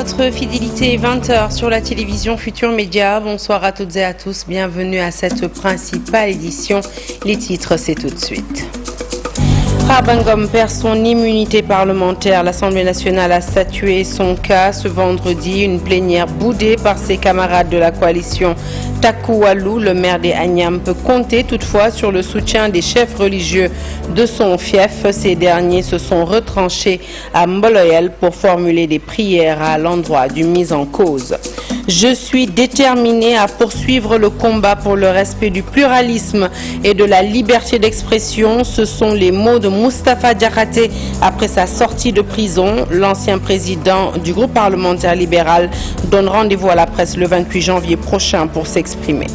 votre fidélité, 20h sur la télévision Futur Média. Bonsoir à toutes et à tous. Bienvenue à cette principale édition. Les titres, c'est tout de suite. Farba Ngom perd son immunité parlementaire. L'Assemblée nationale a statué son cas ce vendredi. Une plénière boudée par ses camarades de la coalition Taku Wallu. Le maire des Agnam peut compter toutefois sur le soutien des chefs religieux de son fief. Ces derniers se sont retranchés à Mboloyel pour formuler des prières à l'endroit du mis en cause. Je suis déterminé à poursuivre le combat pour le respect du pluralisme et de la liberté d'expression. Ce sont les mots de Moustapha Diakhaté après sa sortie de prison. L'ancien président du groupe parlementaire libéral donne rendez-vous à la presse le 28 janvier prochain pour s'exprimer.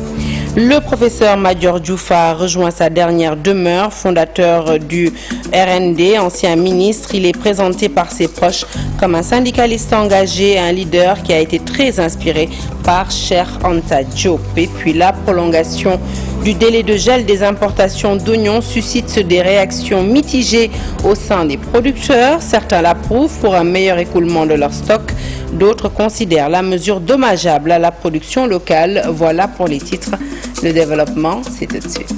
Le professeur Madior Diouf a rejoint sa dernière demeure, fondateur du RND, ancien ministre. Il est présenté par ses proches comme un syndicaliste engagé, un leader qui a été très inspiré par Cheikh Anta Diop. Et puis la prolongation du délai de gel des importations d'oignons suscite des réactions mitigées au sein des producteurs. Certains l'approuvent pour un meilleur écoulement de leur stock. D'autres considèrent la mesure dommageable à la production locale. Voilà pour les titres. Le développement, c'est tout de suite.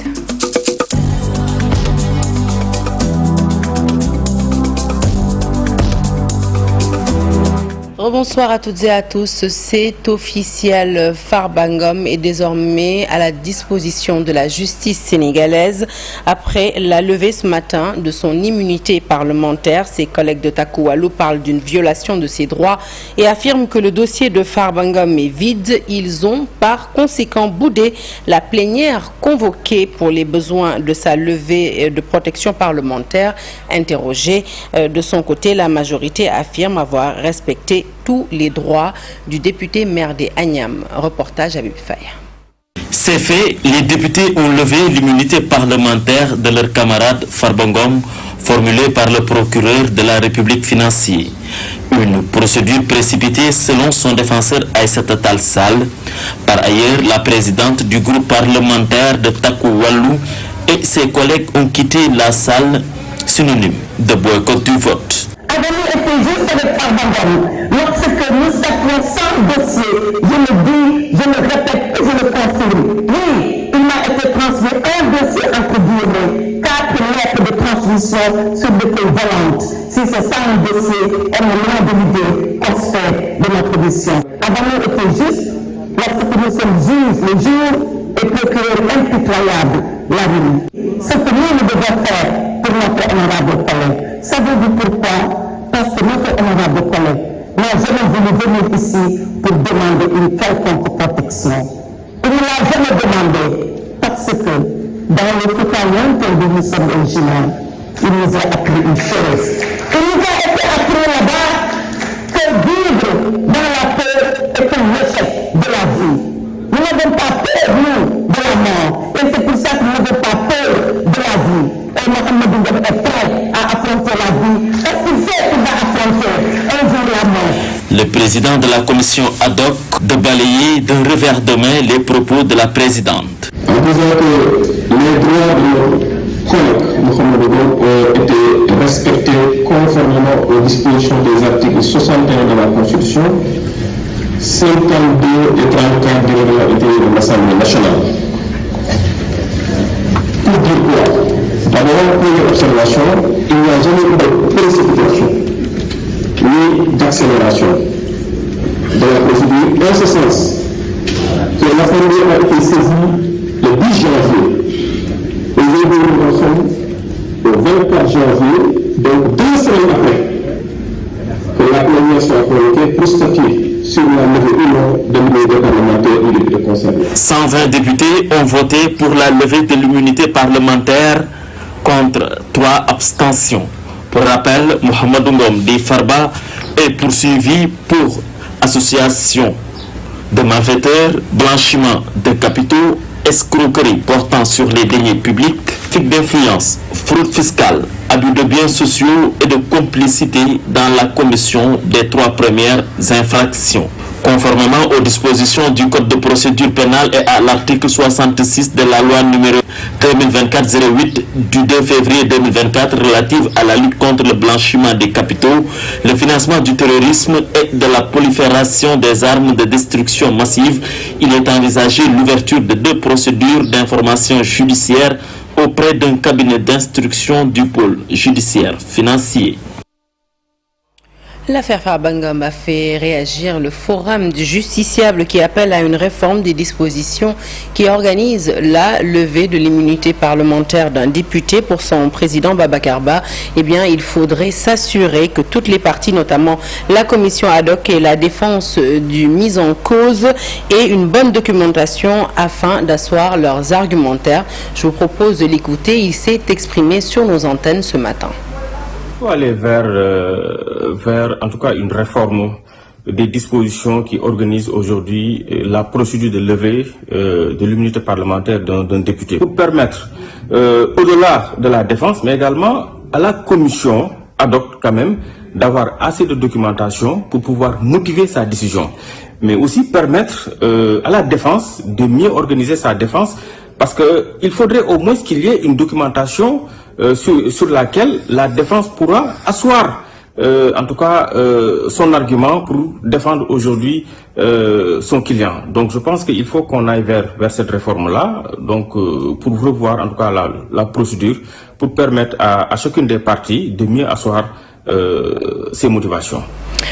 Bonsoir à toutes et à tous, c'est officiel, Farba Ngom est désormais à la disposition de la justice sénégalaise après la levée ce matin de son immunité parlementaire. Ses collègues de Taku Wallu parlent d'une violation de ses droits et affirment que le dossier de Farba Ngom est vide. Ils ont par conséquent boudé la plénière convoquée pour les besoins de sa levée de protection parlementaire. Interrogée de son côté, la majorité affirme avoir respecté tous les droits du député maire des Agnam. Reportage à Bibfaye. C'est fait, les députés ont levé l'immunité parlementaire de leur camarade Farba Ngom, formulée par le procureur de la République financier. Une procédure précipitée selon son défenseur Aïssata Tall Sall. Par ailleurs, la présidente du groupe parlementaire de Taku Wallu et ses collègues ont quitté la salle, synonyme de boycott du vote. Avenir était juste avec Farba Ngom. Lorsque nous statuons sans dossier, je le dis, je le répète et je le confirme. Oui, il m'a été transmis un dossier entre guillemets, 4 lettres de transmission sur des feuilles volantes. Si c'est ça un dossier, on est loin de l'idée qu'on se fait de notre mission. Avenir était juste lorsque nous sommes juges le jour et procureur impitoyable la nuit. Ce que nous devons faire pour notre honorable collègue. Savez-vous pourquoi? Parce que notre honorable collègue n'a jamais voulu venir ici pour demander une quelconque protection. Il ne l'a jamais demandé parce que dans le Foucault dont nous sommes originaires, il nous a appris une chose. Il nous a été appris là-bas que vivre dans la peur est un échec de la vie. Nous n'avons pas peur, nous, de la mort. Et c'est pour ça que nous n'avons pas peur de la vie. Et Mohamed Ngom est prêt à affronter la vie parce qu'il sait qu'il va affronter un jour la mort. Le président de la commission ad hoc de balayer d'un revers de main les propos de la présidente. En disant que les droits de collègue Mohamed Ngom ont été respectés conformément aux dispositions des articles 61 de la Constitution, 52 et 34 de la règlement de l'Assemblée nationale. Pour dire quoi? D'abord, première observation, il n'y a jamais eu de précipitation ni d'accélération de la procédure, en ce sens que l'Assemblée a été saisie le 10 janvier. Aujourd'hui, nous sommes au 24 janvier, donc 2 semaines après que la plénière soit convoquée pour statuer sur la levée ou non de l'immunité parlementaire ou député concerné. 120 députés ont voté pour la levée de l'immunité parlementaire contre 3 abstentions. Pour rappel, Mohamed Ngom dit Farba est poursuivi pour association de malfaiteurs, blanchiment de capitaux, escroquerie portant sur les deniers publics, trafic d'influence, fraude fiscale, abus de biens sociaux et de complicité dans la commission des 3 premières infractions. Conformément aux dispositions du Code de procédure pénale et à l'article 66 de la loi numéro 2024-08 du 2 février 2024 relative à la lutte contre le blanchiment des capitaux, le financement du terrorisme et de la prolifération des armes de destruction massive, il est envisagé l'ouverture de 2 procédures d'information judiciaire auprès d'un cabinet d'instruction du pôle judiciaire financier. L'affaire Farba Ngom a fait réagir le forum du justiciable qui appelle à une réforme des dispositions qui organisent la levée de l'immunité parlementaire d'un député pour son président Babacar Ba. Eh bien, il faudrait s'assurer que toutes les parties, notamment la commission ad hoc et la défense du mis en cause, aient une bonne documentation afin d'asseoir leurs argumentaires. Je vous propose de l'écouter. Il s'est exprimé sur nos antennes ce matin. Il faut aller vers en tout cas une réforme des dispositions qui organisent aujourd'hui la procédure de levée de l'immunité parlementaire d'un député. Pour permettre, au-delà de la défense, mais également à la commission ad hoc quand même, d'avoir assez de documentation pour pouvoir motiver sa décision. Mais aussi permettre à la défense de mieux organiser sa défense, parce qu'il faudrait au moins qu'il y ait une documentation sur laquelle la défense pourra asseoir en tout cas son argument pour défendre aujourd'hui son client. Donc je pense qu'il faut qu'on aille vers cette réforme-là, donc pour revoir en tout cas la procédure, pour permettre à chacune des parties de mieux asseoir ses motivations.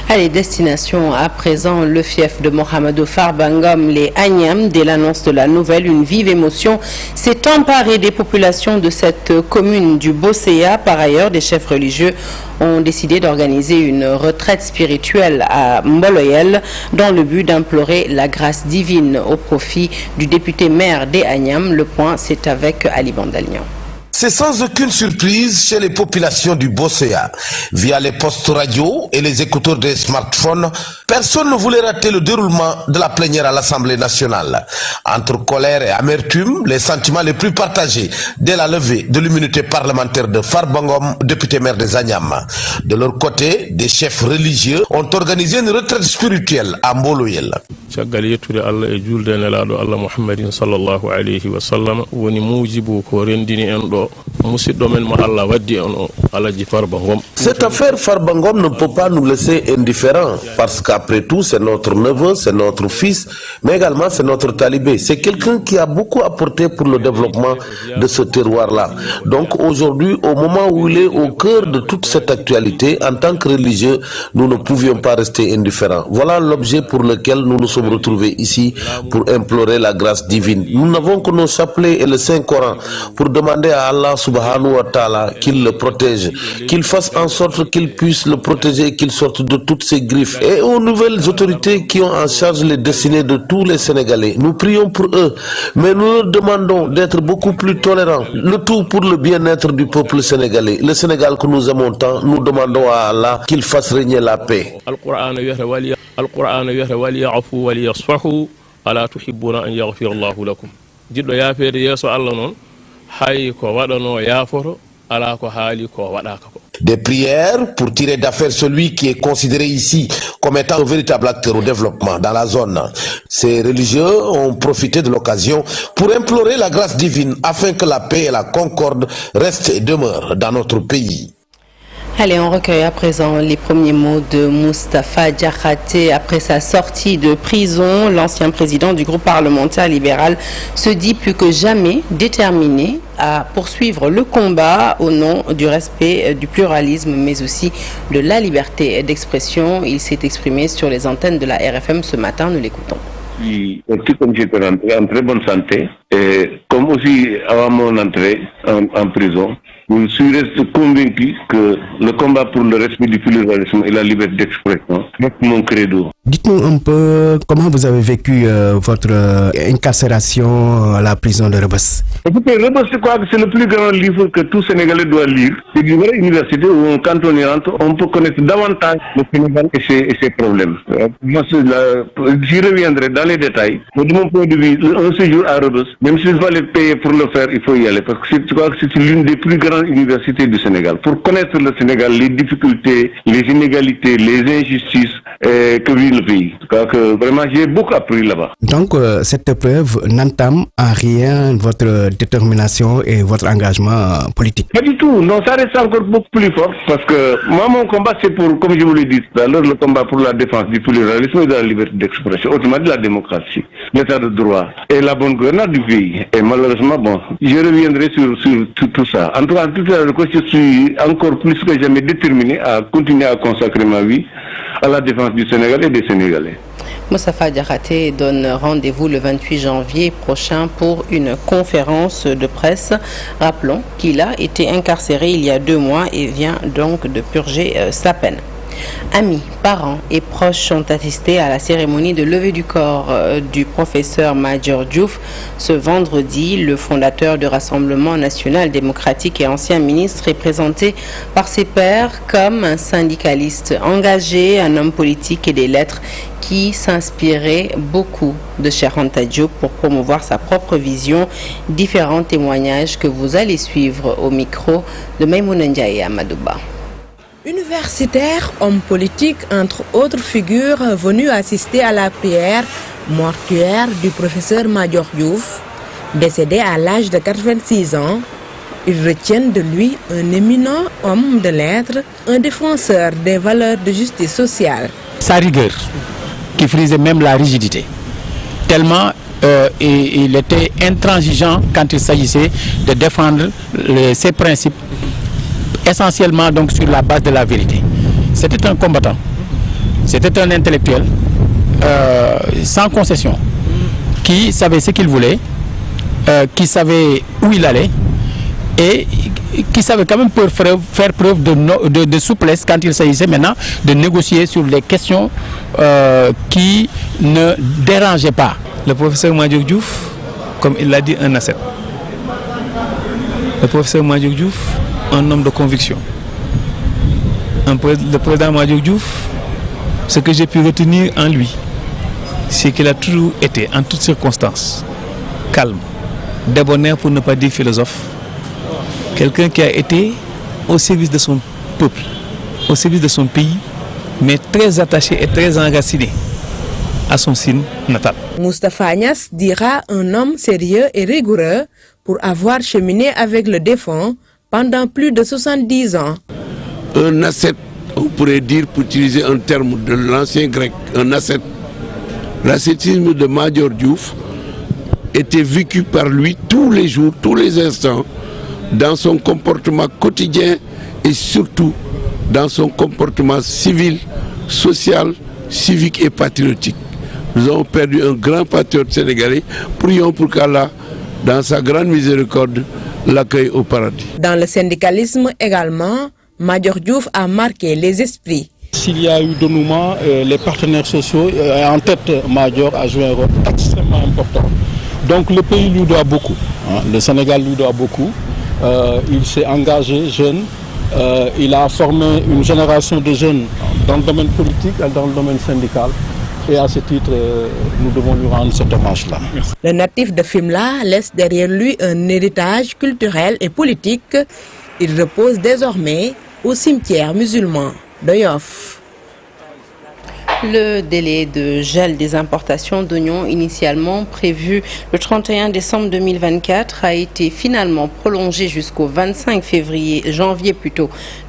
Allez, destination à présent le fief de Mohamedou Farba Ngom, les Agnam. Dès l'annonce de la nouvelle, une vive émotion s'est emparée des populations de cette commune du Bosséa. Par ailleurs, des chefs religieux ont décidé d'organiser une retraite spirituelle à Mboloyel dans le but d'implorer la grâce divine au profit du député maire des Agnam. Le point, c'est avec Ali Bandalian. C'est sans aucune surprise chez les populations du Bosséa. Via les postes radio et les écouteurs des smartphones, personne ne voulait rater le déroulement de la plénière à l'Assemblée nationale. Entre colère et amertume, les sentiments les plus partagés dès la levée de l'immunité parlementaire de Farba Ngom, député maire des Agnam. De leur côté, des chefs religieux ont organisé une retraite spirituelle à Mboloyel. Cette affaire Farba Ngom ne peut pas nous laisser indifférents, parce qu'après tout c'est notre neveu, c'est notre fils, mais également c'est notre talibé. C'est quelqu'un qui a beaucoup apporté pour le développement de ce terroir-là. Donc aujourd'hui, au moment où il est au cœur de toute cette actualité, en tant que religieux, nous ne pouvions pas rester indifférents. Voilà l'objet pour lequel nous nous sommes retrouvés ici, pour implorer la grâce divine. Nous n'avons que nos chapelets et le Saint-Coran pour demander à Allah subhanahu wa ta'ala qu'il le protège, qu'il fasse en sorte qu'il puisse le protéger et qu'il sorte de toutes ces griffes. Et aux nouvelles autorités qui ont en charge les destinées de tous les Sénégalais, nous prions pour eux, mais nous leur demandons d'être beaucoup plus tolérants, le tout pour le bien-être du peuple sénégalais. Le Sénégal que nous aimons tant, nous demandons à Allah qu'il fasse régner la paix. Des prières pour tirer d'affaire celui qui est considéré ici comme étant un véritable acteur au développement dans la zone. Ces religieux ont profité de l'occasion pour implorer la grâce divine afin que la paix et la concorde restent et demeurent dans notre pays. Allez, on recueille à présent les premiers mots de Moustapha Diakhaté après sa sortie de prison. L'ancien président du groupe parlementaire libéral se dit plus que jamais déterminé à poursuivre le combat au nom du respect du pluralisme, mais aussi de la liberté d'expression. Il s'est exprimé sur les antennes de la RFM ce matin. Nous l'écoutons. Comme j'étais rentré en très bonne santé, et comme aussi avant mon entrée en prison, je suis resté convaincu que le combat pour le respect du pluralisme et la liberté d'expression est mon credo. Dites-nous un peu comment vous avez vécu votre incarcération à la prison de Rebeuss. Écoutez, Rebeuss, je crois que c'est le plus grand livre que tout Sénégalais doit lire. C'est une vraie université où, quand on y rentre, on peut connaître davantage le Sénégal et ses problèmes. Moi, j'y reviendrai dans les détails. Mais de mon point de vue, un séjour à Rebeuss, même s'il fallait payer pour le faire, il faut y aller. Parce que je crois que c'est l'une des plus grandes universités du Sénégal. Pour connaître le Sénégal, les difficultés, les inégalités, les injustices, que vit le pays. Donc, vraiment, j'ai beaucoup appris là-bas. Donc, cette épreuve n'entame en rien votre détermination et votre engagement politique? Pas du tout. Non, ça reste encore beaucoup plus fort parce que moi, mon combat, c'est pour, comme je vous l'ai dit tout à l'heure, le combat pour la défense du pluralisme et de la liberté d'expression, autrement de la démocratie, l'état de droit et la bonne gouvernance du pays. Et malheureusement, bon, je reviendrai sur tout ça. En tout cas, je suis encore plus que jamais déterminé à continuer à consacrer ma vie à la défense du Sénégal et des Sénégalais. Moustapha Diakhaté donne rendez-vous le 28 janvier prochain pour une conférence de presse. Rappelons qu'il a été incarcéré il y a 2 mois et vient donc de purger sa peine. Amis, parents et proches sont assistés à la cérémonie de levée du corps du professeur Madior Diouf ce vendredi. Le fondateur du Rassemblement national démocratique et ancien ministre est présenté par ses pairs comme un syndicaliste engagé, un homme politique et des lettres qui s'inspirait beaucoup de Cheikh Anta Diop pour promouvoir sa propre vision. Différents témoignages que vous allez suivre au micro de Maïmouna Ndiaye et Amadouba. Universitaire, homme politique, entre autres figures venues assister à la prière mortuaire du professeur Madior Diouf, décédé à l'âge de 86 ans. Ils retiennent de lui un éminent homme de lettres, un défenseur des valeurs de justice sociale. Sa rigueur, qui frisait même la rigidité, tellement il était intransigeant quand il s'agissait de défendre ses principes, essentiellement donc sur la base de la vérité. C'était un combattant, c'était un intellectuel sans concession, qui savait ce qu'il voulait, qui savait où il allait et qui savait quand même faire preuve de souplesse quand il s'agissait maintenant de négocier sur les questions qui ne dérangeaient pas. Le professeur Madior Diouf, comme il l'a dit, un ascète. Le professeur Madior Diouf, un homme de conviction. Le président Madior Diouf, ce que j'ai pu retenir en lui, c'est qu'il a toujours été, en toutes circonstances, calme, débonnaire pour ne pas dire philosophe. Quelqu'un qui a été au service de son peuple, au service de son pays, mais très attaché et très enraciné à son signe natal. Moustapha Niasse dira un homme sérieux et rigoureux pour avoir cheminé avec le défunt pendant plus de 70 ans. Un ascète, on pourrait dire, pour utiliser un terme de l'ancien grec, un ascète. L'ascétisme de Madior Diouf était vécu par lui tous les jours, tous les instants, dans son comportement quotidien et surtout dans son comportement civil, social, civique et patriotique. Nous avons perdu un grand patriote sénégalais. Prions pour qu'Allah, dans sa grande miséricorde, l'accueille au paradis. Dans le syndicalisme également, Madior Diouf a marqué les esprits. S'il y a eu dénouement, les partenaires sociaux, en tête Madior a joué un rôle extrêmement important. Donc le pays lui doit beaucoup, hein. Le Sénégal lui doit beaucoup. Il s'est engagé jeune, il a formé une génération de jeunes dans le domaine politique et dans le domaine syndical. Et à ce titre, nous devons lui rendre cet hommage-là. Le natif de Fimela laisse derrière lui un héritage culturel et politique. Il repose désormais au cimetière musulman de Yoff. Le délai de gel des importations d'oignons initialement prévu le 31 décembre 2024 a été finalement prolongé jusqu'au 25 janvier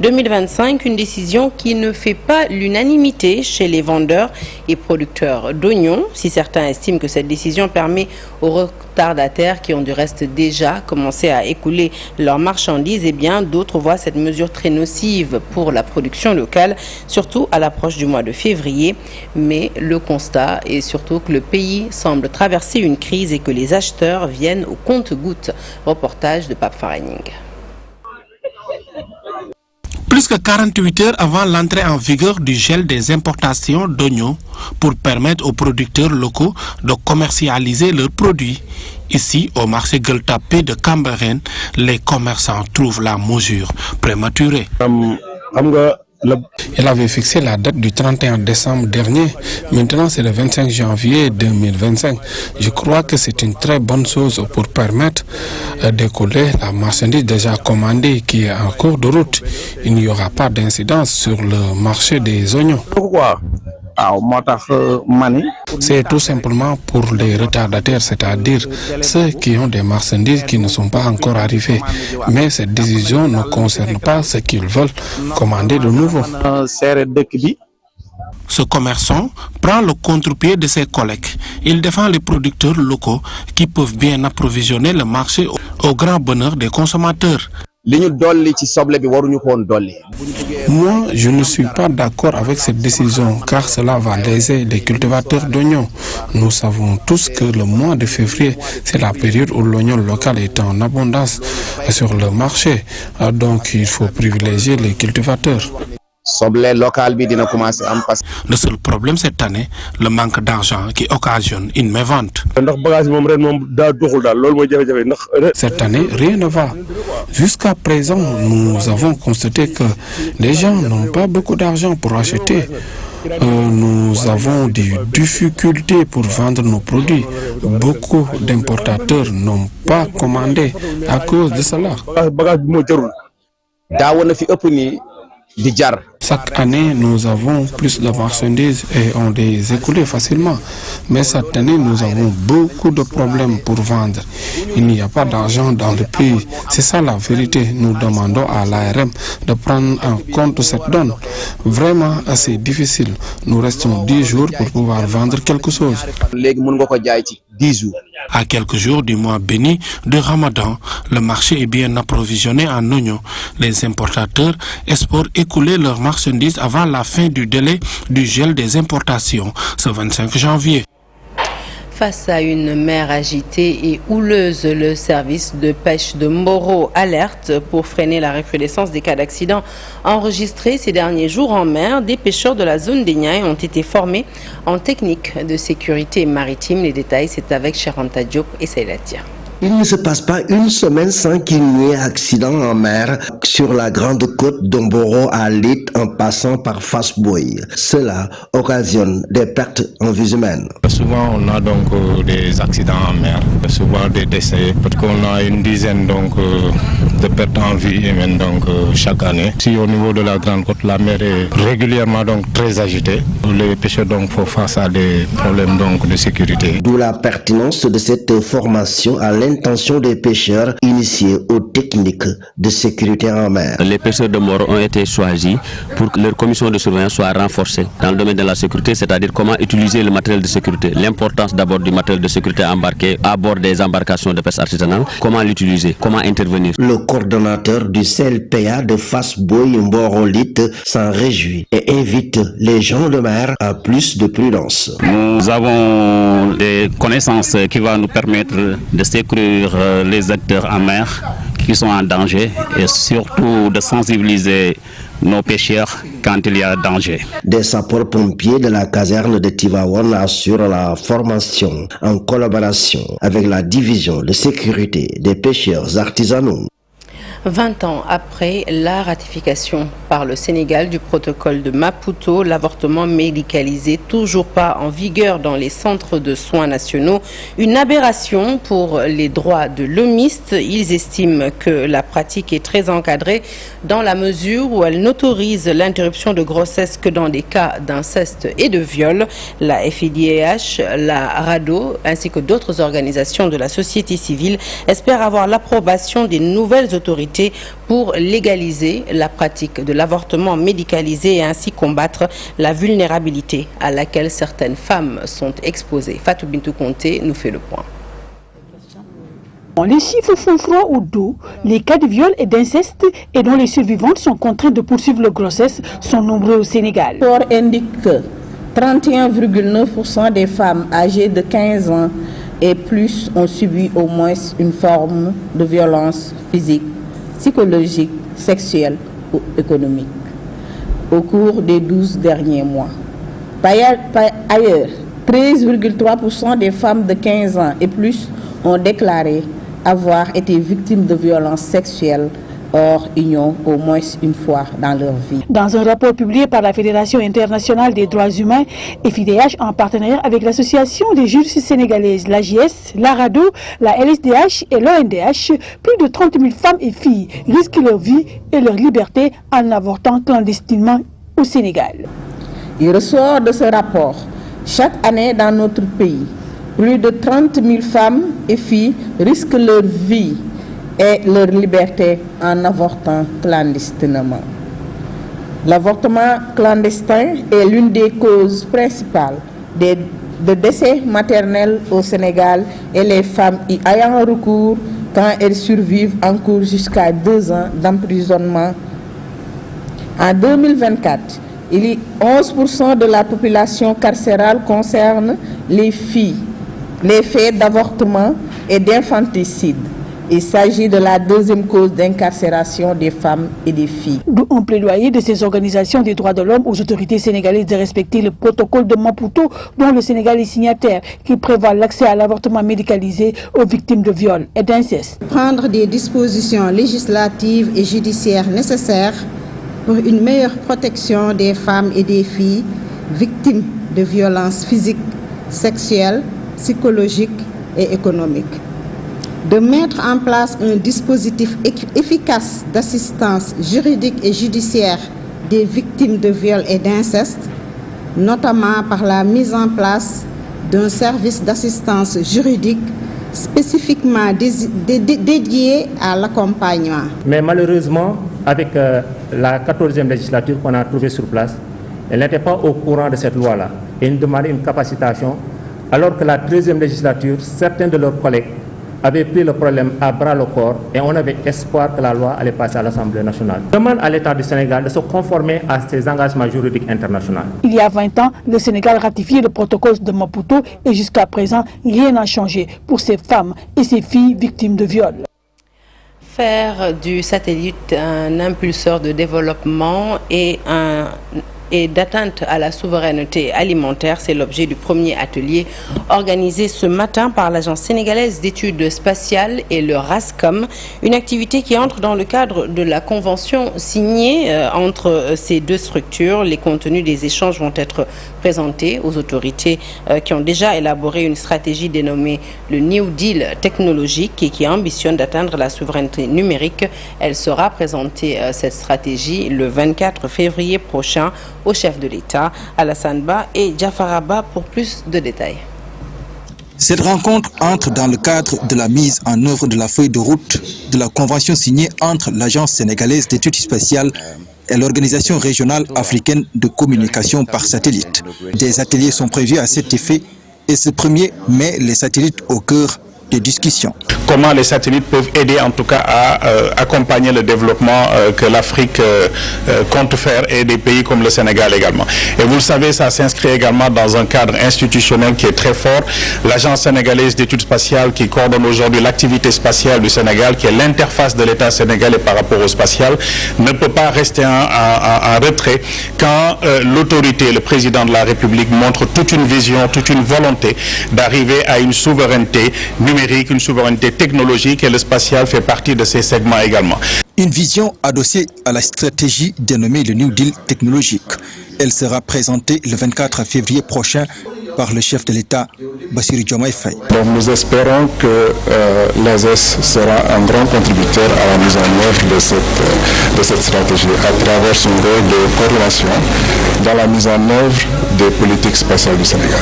2025, une décision qui ne fait pas l'unanimité chez les vendeurs et producteurs d'oignons. Si certains estiment que cette décision permet aux retardataires qui ont du reste déjà commencé à écouler leurs marchandises, eh bien d'autres voient cette mesure très nocive pour la production locale, surtout à l'approche du mois de février. Mais le constat est surtout que le pays semble traverser une crise et que les acheteurs viennent au compte-gouttes. Reportage de Pape Faraning. Plus que 48 heures avant l'entrée en vigueur du gel des importations d'oignons pour permettre aux producteurs locaux de commercialiser leurs produits. Ici, au marché Gueule Tapée de Cambérène, les commerçants trouvent la mesure prématurée. Il avait fixé la date du 31 décembre dernier. Maintenant, c'est le 25 janvier 2025. Je crois que c'est une très bonne chose pour permettre d'écouler la marchandise déjà commandée qui est en cours de route. Il n'y aura pas d'incidence sur le marché des oignons. Pourquoi? C'est tout simplement pour les retardataires, c'est-à-dire ceux qui ont des marchandises qui ne sont pas encore arrivées. Mais cette décision ne concerne pas ceux qui veulent commander de nouveau. Ce commerçant prend le contre-pied de ses collègues. Il défend les producteurs locaux qui peuvent bien approvisionner le marché au grand bonheur des consommateurs. Moi, je ne suis pas d'accord avec cette décision car cela va léser les cultivateurs d'oignons. Nous savons tous que le mois de février, c'est la période où l'oignon local est en abondance sur le marché. Donc, il faut privilégier les cultivateurs. Le seul problème cette année, le manque d'argent qui occasionne une mévente. Cette année, rien ne va. Jusqu'à présent, nous avons constaté que les gens n'ont pas beaucoup d'argent pour acheter. Nous avons des difficultés pour vendre nos produits. Beaucoup d'importateurs n'ont pas commandé à cause de cela. Chaque année, nous avons plus de marchandises et on les écoule facilement. Mais cette année, nous avons beaucoup de problèmes pour vendre. Il n'y a pas d'argent dans le prix. C'est ça la vérité. Nous demandons à l'ARM de prendre en compte cette donne. Vraiment assez difficile. Nous restons 10 jours pour pouvoir vendre quelque chose. À quelques jours du mois béni de Ramadan, le marché est bien approvisionné en oignons. Les importateurs espèrent écouler leurs marchandises avant la fin du délai du gel des importations, ce 25 janvier. Face à une mer agitée et houleuse, le service de pêche de Mboro alerte pour freiner la recrudescence des cas d'accidents enregistrés ces derniers jours en mer. Des pêcheurs de la zone des Niayes ont été formés en technique de sécurité maritime. Les détails, c'est avec Charanta Diop et Seylatia. Il ne se passe pas une semaine sans qu'il n'y ait accident en mer sur la grande côte d'Omboro à Lit en passant par Fasboy. Cela occasionne des pertes en vies humaines. Souvent on a donc des accidents en mer, souvent des décès, parce qu'on a une dizaine de pertes en vie humaine chaque année. Si au niveau de la grande côte, la mer est régulièrement très agitée, les pêcheurs font face à des problèmes de sécurité. D'où la pertinence de cette formation à l'intention des pêcheurs initiés aux techniques de sécurité en mer. Les pêcheurs de Mboro ont été choisis pour que leur commission de surveillance soit renforcée dans le domaine de la sécurité, c'est-à-dire comment utiliser le matériel de sécurité, l'importance d'abord du matériel de sécurité embarqué à bord des embarcations de pêche artisanale, comment l'utiliser, comment intervenir. Le coordonnateur du CLPA de Fasboy Mboro Lit s'en réjouit et invite les gens de mer à plus de prudence. Nous avons des connaissances qui vont nous permettre de sécuriser les acteurs en mer qui sont en danger et surtout de sensibiliser nos pêcheurs quand il y a danger. Des sapeurs-pompiers de la caserne de Tivaouane assurent la formation en collaboration avec la division de sécurité des pêcheurs artisanaux. 20 ans après la ratification par le Sénégal du protocole de Maputo, l'avortement médicalisé toujours pas en vigueur dans les centres de soins nationaux. Une aberration pour les droits de l'homiste. Ils estiment que la pratique est très encadrée dans la mesure où elle n'autorise l'interruption de grossesse que dans des cas d'inceste et de viol. La FIDH, la RADDHO ainsi que d'autres organisations de la société civile espèrent avoir l'approbation des nouvelles autorités pour légaliser la pratique de l'avortement médicalisé et ainsi combattre la vulnérabilité à laquelle certaines femmes sont exposées. Fatou Bintou Conté nous fait le point. Les chiffres font froid au dos. Les cas de viol et d'inceste et dont les survivantes sont contraintes de poursuivre leur grossesse sont nombreux au Sénégal. Le rapport indique que 31,9% des femmes âgées de 15 ans et plus ont subi au moins une forme de violence physique, psychologique, sexuelle ou économique au cours des 12 derniers mois. Par ailleurs, 13,3% des femmes de 15 ans et plus ont déclaré avoir été victimes de violences sexuelles hors union au moins une fois dans leur vie. Dans un rapport publié par la Fédération internationale des droits humains et FIDH en partenariat avec l'Association des juristes sénégalaises, l'AJS, la RADDHO, la LSDH et l'ONDH, plus de 30 000 femmes et filles risquent leur vie et leur liberté en avortant clandestinement au Sénégal. Il ressort de ce rapport, chaque année dans notre pays, plus de 30 000 femmes et filles risquent leur vie et leur liberté en avortant clandestinement. L'avortement clandestin est l'une des causes principales de décès maternels au Sénégal et les femmes y ayant recours quand elles survivent encourent jusqu'à 2 ans d'emprisonnement. En 2024, 11% de la population carcérale concerne les filles. Les faits d'avortement et d'infanticide. Il s'agit de la deuxième cause d'incarcération des femmes et des filles. D'où un plaidoyer de ces organisations des droits de l'homme aux autorités sénégalaises de respecter le protocole de Maputo dont le Sénégal est signataire, qui prévoit l'accès à l'avortement médicalisé aux victimes de viol et d'inceste. Prendre des dispositions législatives et judiciaires nécessaires pour une meilleure protection des femmes et des filles victimes de violences physiques, sexuelles, psychologiques et économiques. De mettre en place un dispositif efficace d'assistance juridique et judiciaire des victimes de viols et d'inceste, notamment par la mise en place d'un service d'assistance juridique spécifiquement dédié à l'accompagnement. Mais malheureusement, avec la 14e législature qu'on a trouvée sur place, elle n'était pas au courant de cette loi-là et nous demandait une capacitation, alors que la 13e législature, certains de leurs collègues avaient pris le problème à bras le corps et on avait espoir que la loi allait passer à l'Assemblée nationale. On demande à l'État du Sénégal de se conformer à ses engagements juridiques internationaux. Il y a 20 ans, le Sénégal a ratifié le protocole de Maputo et jusqu'à présent, rien n'a changé pour ces femmes et ces filles victimes de viol. Faire du satellite un impulseur de développement et d'atteinte à la souveraineté alimentaire, c'est l'objet du premier atelier organisé ce matin par l'Agence sénégalaise d'études spatiales et le RASCOM, une activité qui entre dans le cadre de la convention signée entre ces deux structures. Les contenus des échanges vont être présentés aux autorités qui ont déjà élaboré une stratégie dénommée le New Deal technologique et qui ambitionne d'atteindre la souveraineté numérique. Elle sera présentée, cette stratégie, le 24 février prochain au chef de l'État, Alassane Ba et Jafaraba pour plus de détails. Cette rencontre entre dans le cadre de la mise en œuvre de la feuille de route de la convention signée entre l'Agence sénégalaise d'études spatiales et l'Organisation régionale africaine de communication par satellite. Des ateliers sont prévus à cet effet et ce premier met les satellites au cœur des discussions. Comment les satellites peuvent aider en tout cas à accompagner le développement que l'Afrique compte faire et des pays comme le Sénégal également. Et vous le savez, ça s'inscrit également dans un cadre institutionnel qui est très fort. L'Agence sénégalaise d'études spatiales qui coordonne aujourd'hui l'activité spatiale du Sénégal, qui est l'interface de l'État sénégalais par rapport au spatial, ne peut pas rester en retrait quand l'autorité, le président de la République montre toute une vision, toute une volonté d'arriver à une souveraineté numérique, une souveraineté technologique, et le spatial fait partie de ces segments également. Une vision adossée à la stratégie dénommée le New Deal technologique. Elle sera présentée le 24 février prochain par le chef de l'État, Bassirou Diomaye Faye. Donc nous espérons que l'ASES sera un grand contributeur à la mise en œuvre de cette stratégie à travers son rôle de coordination dans la mise en œuvre des politiques spatiales du Sénégal.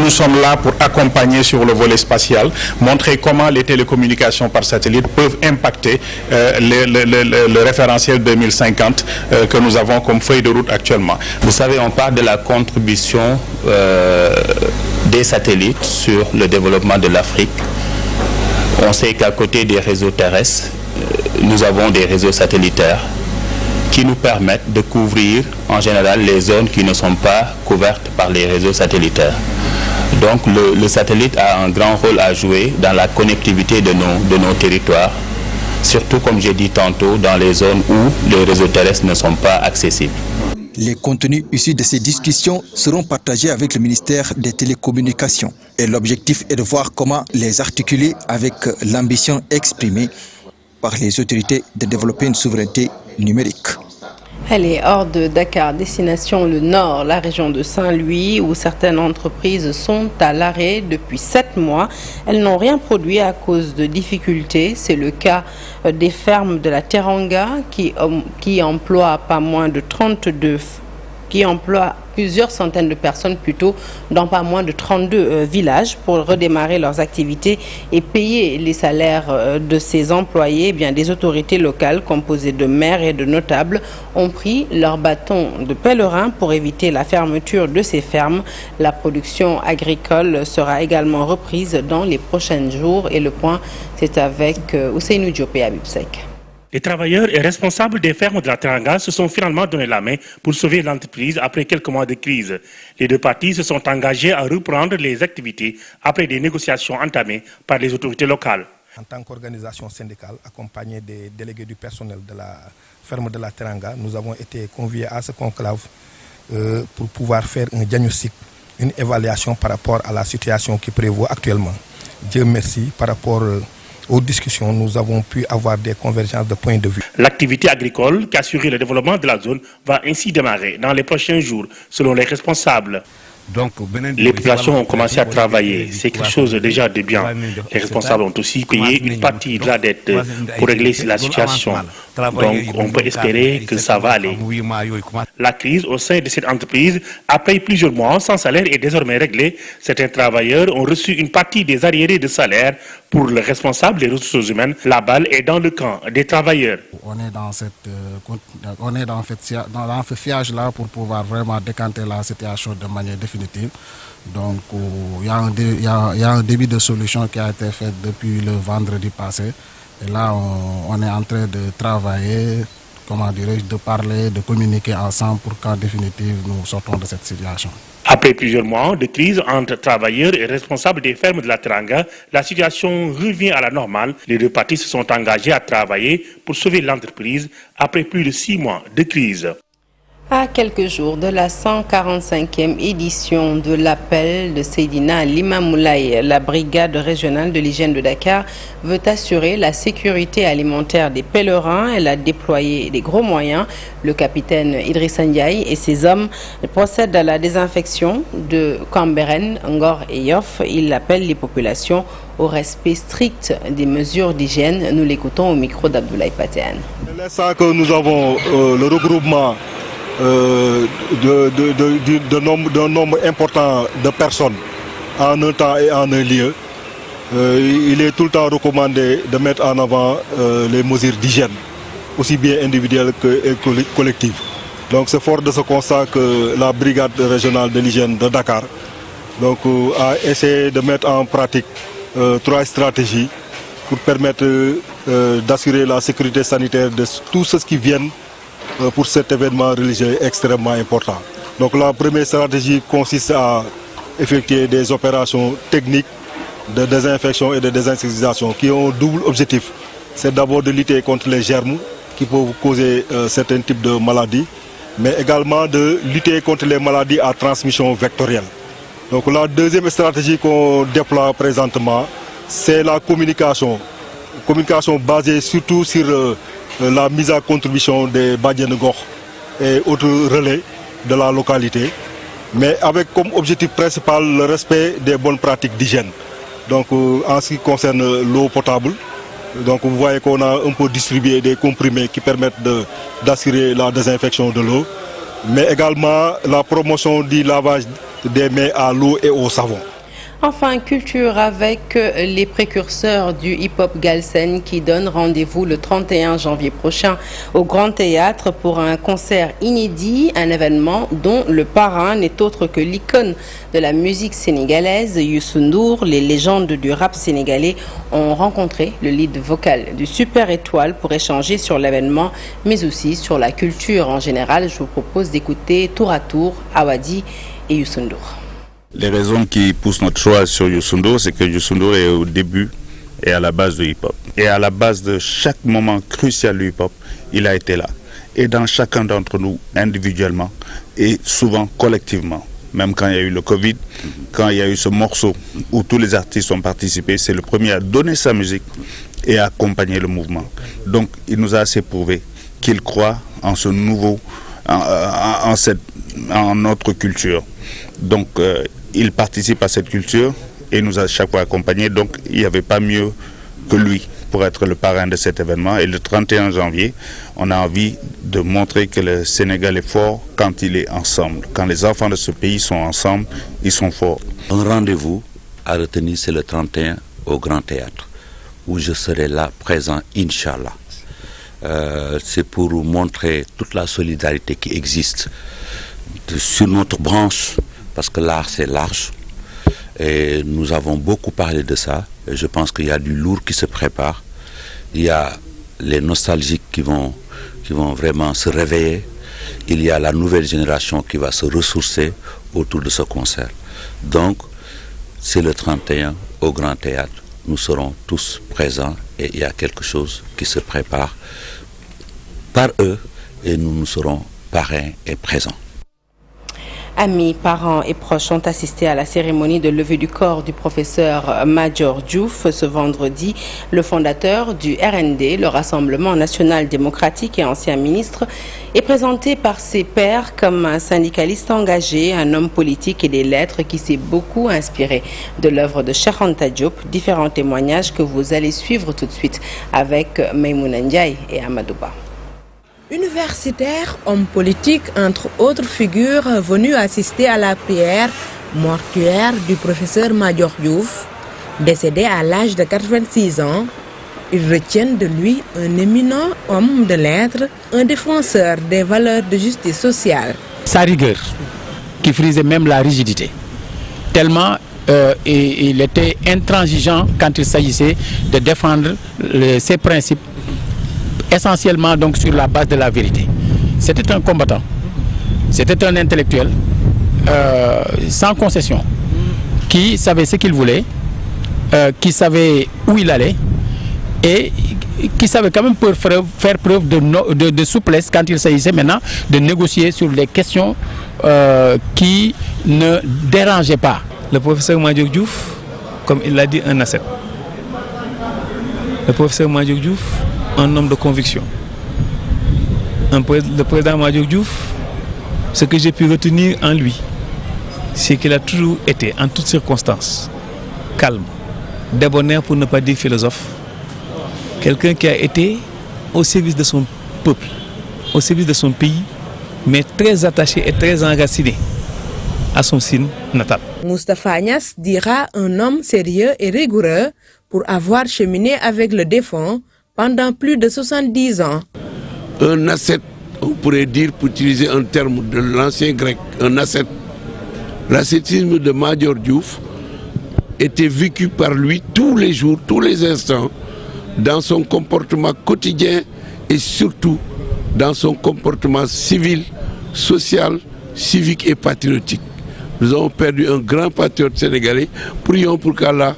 Nous sommes là pour accompagner sur le volet spatial, montrer comment les télécommunications par satellite peuvent impacter le référentiel 2050 que nous avons comme feuille de route actuellement. Vous savez, on parle de la contribution des satellites sur le développement de l'Afrique. On sait qu'à côté des réseaux terrestres, nous avons des réseaux satellitaires qui nous permettent de couvrir en général les zones qui ne sont pas couvertes par les réseaux satellitaires. Donc le satellite a un grand rôle à jouer dans la connectivité de nos territoires, surtout comme j'ai dit tantôt, dans les zones où les réseaux terrestres ne sont pas accessibles. Les contenus issus de ces discussions seront partagés avec le ministère des Télécommunications. Et l'objectif est de voir comment les articuler avec l'ambition exprimée par les autorités de développer une souveraineté numérique. Elle est hors de Dakar, destination le Nord, la région de Saint-Louis, où certaines entreprises sont à l'arrêt depuis 7 mois. Elles n'ont rien produit à cause de difficultés. C'est le cas des fermes de la Teranga qui emploient pas moins de 32 qui emploie plusieurs centaines de personnes plutôt dans pas moins de 32 villages pour redémarrer leurs activités et payer les salaires de ces employés. Eh bien, des autorités locales composées de maires et de notables ont pris leur bâton de pèlerin pour éviter la fermeture de ces fermes. La production agricole sera également reprise dans les prochains jours et le point, c'est avec Ousseynou Diop et Habib Sek. Les travailleurs et responsables des fermes de la Teranga se sont finalement donné la main pour sauver l'entreprise après quelques mois de crise. Les deux parties se sont engagées à reprendre les activités après des négociations entamées par les autorités locales. En tant qu'organisation syndicale accompagnée des délégués du personnel de la ferme de la Teranga, nous avons été conviés à ce conclave pour pouvoir faire un diagnostic, une évaluation par rapport à la situation qui prévaut actuellement. Dieu merci, par rapport aux discussions, nous avons pu avoir des convergences de points de vue. L'activité agricole qui assure le développement de la zone va ainsi démarrer dans les prochains jours, selon les responsables. Les populations ont commencé à travailler, c'est quelque chose déjà de bien. Les responsables ont aussi payé une partie de la dette pour régler la situation. Donc on peut espérer que ça va aller. La crise au sein de cette entreprise, après plusieurs mois sans salaire, est désormais réglée. Certains travailleurs ont reçu une partie des arriérés de salaire. Pour le responsable des ressources humaines, la balle est dans le camp des travailleurs. On est dans ce fiage-là pour pouvoir vraiment décanter la situation de manière définitive. Donc il y a un début de solution qui a été fait depuis le vendredi passé. Et là, on est en train de travailler, de parler, de communiquer ensemble pour qu'en définitive, nous sortons de cette situation. Après plusieurs mois de crise entre travailleurs et responsables des fermes de la Teranga, la situation revient à la normale. Les deux parties se sont engagées à travailler pour sauver l'entreprise après plus de 6 mois de crise. À quelques jours de la 145e édition de l'appel de Seydina Limamoulaye, la brigade régionale de l'hygiène de Dakar veut assurer la sécurité alimentaire des pèlerins. Elle a déployé des gros moyens. Le capitaine Idrissa Ndiaye et ses hommes procèdent à la désinfection de Cambérène, Ngor et Yoff. Il appelle les populations au respect strict des mesures d'hygiène. Nous l'écoutons au micro d'Abdoulaye Patéane. L'instant que nous avons le regroupement d'un nombre important de personnes en un temps et en un lieu, il est tout le temps recommandé de mettre en avant les mesures d'hygiène, aussi bien individuelles que collectives. Donc c'est fort de ce constat que la brigade régionale de l'hygiène de Dakar a essayé de mettre en pratique 3 stratégies pour permettre d'assurer la sécurité sanitaire de tous ceux qui viennent pour cet événement religieux extrêmement important. Donc la première stratégie consiste à effectuer des opérations techniques de désinfection et de désinsectisation qui ont un double objectif. C'est d'abord de lutter contre les germes qui peuvent causer certains types de maladies, mais également de lutter contre les maladies à transmission vectorielle. Donc la deuxième stratégie qu'on déploie présentement, c'est la communication. Communication basée surtout sur la mise à contribution des Badiane Ngor et autres relais de la localité, mais avec comme objectif principal le respect des bonnes pratiques d'hygiène. Donc en ce qui concerne l'eau potable, donc vous voyez qu'on a un peu distribué des comprimés qui permettent d'assurer la désinfection de l'eau, mais également la promotion du lavage des mains à l'eau et au savon. Enfin, culture avec les précurseurs du hip-hop Galsen qui donnent rendez-vous le 31 janvier prochain au Grand Théâtre pour un concert inédit, un événement dont le parrain n'est autre que l'icône de la musique sénégalaise, Youssou N'Dour. Les légendes du rap sénégalais ont rencontré le lead vocal du Super Étoile pour échanger sur l'événement, mais aussi sur la culture en général. Je vous propose d'écouter tour à tour Awadi et Youssou N'Dour. Les raisons qui poussent notre choix sur Youssou N'Dour, c'est que Youssou N'Dour est au début et à la base du hip-hop. Et à la base de chaque moment crucial du hip-hop, il a été là. Et dans chacun d'entre nous, individuellement et souvent collectivement. Même quand il y a eu le Covid, quand il y a eu ce morceau où tous les artistes ont participé, c'est le premier à donner sa musique et à accompagner le mouvement. Donc il nous a assez prouvé qu'il croit en ce nouveau, en notre culture. Donc il participe à cette culture et nous a chaque fois accompagnés, donc il n'y avait pas mieux que lui pour être le parrain de cet événement. Et le 31 janvier, on a envie de montrer que le Sénégal est fort quand il est ensemble. Quand les enfants de ce pays sont ensemble, ils sont forts. Un rendez-vous à retenir, c'est le 31 au Grand Théâtre, où je serai là présent, Inch'Allah. C'est pour montrer toute la solidarité qui existe sur notre branche, parce que l'art c'est large. Et nous avons beaucoup parlé de ça. Et je pense qu'il y a du lourd qui se prépare. Il y a les nostalgiques qui vont vraiment se réveiller. Il y a la nouvelle génération qui va se ressourcer autour de ce concert. Donc, c'est le 31 au Grand Théâtre. Nous serons tous présents et il y a quelque chose qui se prépare par eux et nous serons parrains et présents. Amis, parents et proches ont assisté à la cérémonie de levée du corps du professeur Madior Diouf ce vendredi. Le fondateur du RND, le Rassemblement national démocratique et ancien ministre, est présenté par ses pairs comme un syndicaliste engagé, un homme politique et des lettres qui s'est beaucoup inspiré de l'œuvre de Cheikh Anta Diop. Différents témoignages que vous allez suivre tout de suite avec Maïmouna Ndiaye et Amadou Ba. Universitaire, homme politique, entre autres figures venues assister à la prière mortuaire du professeur Madior Diouf, décédé à l'âge de 86 ans. Ils retiennent de lui un éminent homme de lettres, un défenseur des valeurs de justice sociale. Sa rigueur, qui frisait même la rigidité, tellement il était intransigeant quand il s'agissait de défendre ses principes, essentiellement donc sur la base de la vérité. C'était un combattant, c'était un intellectuel sans concession, qui savait ce qu'il voulait, qui savait où il allait et qui savait quand même faire preuve de souplesse quand il s'agissait maintenant de négocier sur les questions qui ne dérangeaient pas. Le professeur Madior Diouf, comme il l'a dit, un ascète. Le professeur Madior Diouf, un homme de conviction. Le président Madior Diouf, ce que j'ai pu retenir en lui, c'est qu'il a toujours été, en toutes circonstances, calme, débonnaire pour ne pas dire philosophe. Quelqu'un qui a été au service de son peuple, au service de son pays, mais très attaché et très enraciné à son signe natal. Moustapha Agnès dira un homme sérieux et rigoureux pour avoir cheminé avec le défunt pendant plus de 70 ans. Un ascète, on pourrait dire, pour utiliser un terme de l'ancien grec, un ascète. L'ascétisme de Madior Diouf était vécu par lui tous les jours, tous les instants, dans son comportement quotidien et surtout dans son comportement civil, social, civique et patriotique. Nous avons perdu un grand patriote sénégalais. Prions pour qu'Allah,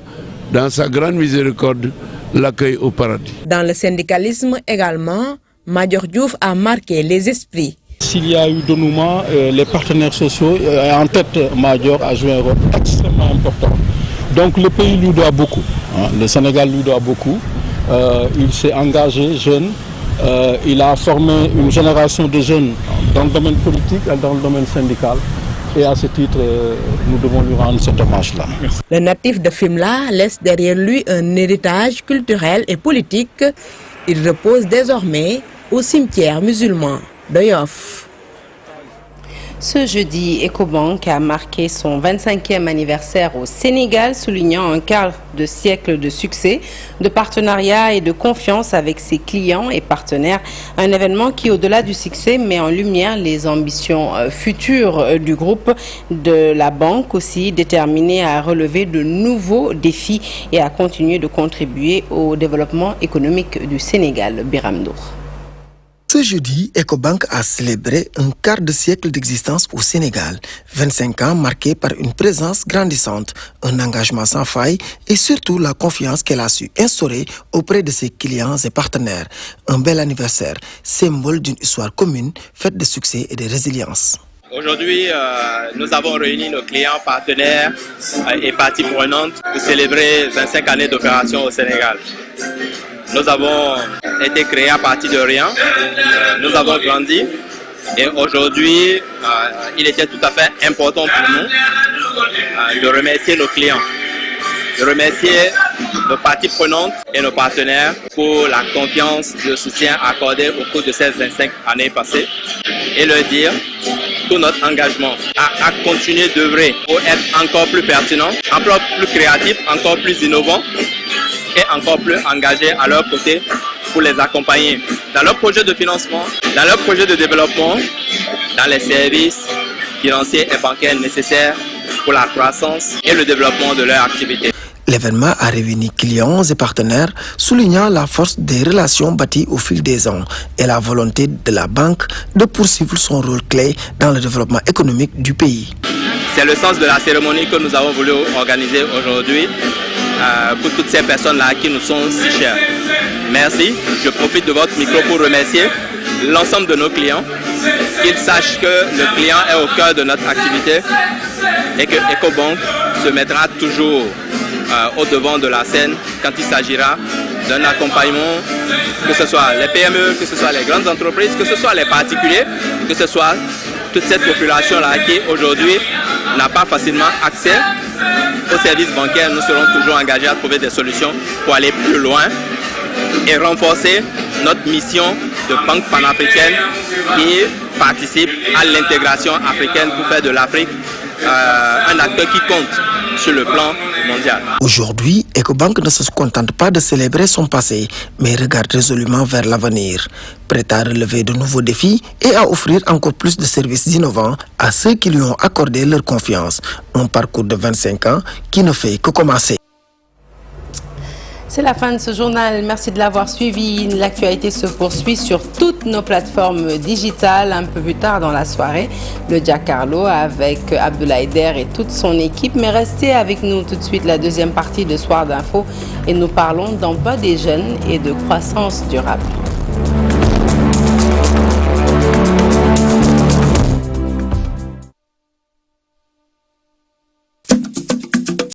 dans sa grande miséricorde, l'accueille au paradis. Dans le syndicalisme également, Madior Diouf a marqué les esprits. S'il y a eu dénouement, les partenaires sociaux, en tête Madior a joué un rôle extrêmement important. Donc le pays lui doit beaucoup, le Sénégal lui doit beaucoup. Il s'est engagé jeune, il a formé une génération de jeunes dans le domaine politique et dans le domaine syndical. Et à ce titre, nous devons lui rendre cet hommage-là. Le natif de Fimela laisse derrière lui un héritage culturel et politique. Il repose désormais au cimetière musulman de Yoff. Ce jeudi, Ecobank a marqué son 25e anniversaire au Sénégal, soulignant un quart de siècle de succès, de partenariat et de confiance avec ses clients et partenaires. Un événement qui, au-delà du succès, met en lumière les ambitions futures du groupe, de la banque aussi, déterminée à relever de nouveaux défis et à continuer de contribuer au développement économique du Sénégal. Biramdour. Ce jeudi, Ecobank a célébré un quart de siècle d'existence au Sénégal. 25 ans marqués par une présence grandissante, un engagement sans faille et surtout la confiance qu'elle a su instaurer auprès de ses clients et partenaires. Un bel anniversaire, symbole d'une histoire commune faite de succès et de résilience. Aujourd'hui, nous avons réuni nos clients, partenaires et parties prenantes pour célébrer 25 années d'opération au Sénégal. Nous avons été créés à partir de rien, nous avons grandi et aujourd'hui, il était tout à fait important pour nous de remercier nos clients, de remercier nos parties prenantes et nos partenaires pour la confiance et le soutien accordé au cours de ces 25 années passées et leur dire tout notre engagement à continuer d'œuvrer pour être encore plus pertinent, encore plus créatif, encore plus innovant et encore plus engagé à leur côté pour les accompagner dans leurs projets de financement, dans leurs projets de développement, dans les services financiers et bancaires nécessaires pour la croissance et le développement de leur activité. L'événement a réuni clients et partenaires, soulignant la force des relations bâties au fil des ans et la volonté de la banque de poursuivre son rôle clé dans le développement économique du pays. C'est le sens de la cérémonie que nous avons voulu organiser aujourd'hui pour toutes ces personnes-là qui nous sont si chères. Merci. Je profite de votre micro pour remercier l'ensemble de nos clients, qu'ils sachent que le client est au cœur de notre activité et que EcoBank se mettra toujours au devant de la scène quand il s'agira d'un accompagnement, que ce soit les PME, que ce soit les grandes entreprises, que ce soit les particuliers, que ce soit toute cette population-là qui aujourd'hui n'a pas facilement accès aux services bancaires. Nous serons toujours engagés à trouver des solutions pour aller plus loin et renforcer notre mission de banque panafricaine qui participe à l'intégration africaine pour faire de l'Afrique un acteur qui compte sur le plan mondial. Aujourd'hui, EcoBank ne se contente pas de célébrer son passé, mais regarde résolument vers l'avenir, prête à relever de nouveaux défis et à offrir encore plus de services innovants à ceux qui lui ont accordé leur confiance. Un parcours de 25 ans qui ne fait que commencer. C'est la fin de ce journal. Merci de l'avoir suivi. L'actualité se poursuit sur toutes nos plateformes digitales. Un peu plus tard dans la soirée, le Giancarlo avec Abdoulaye Der et toute son équipe. Mais restez avec nous tout de suite, la deuxième partie de Soir d'Info. Et nous parlons d'emploi des jeunes et de croissance durable.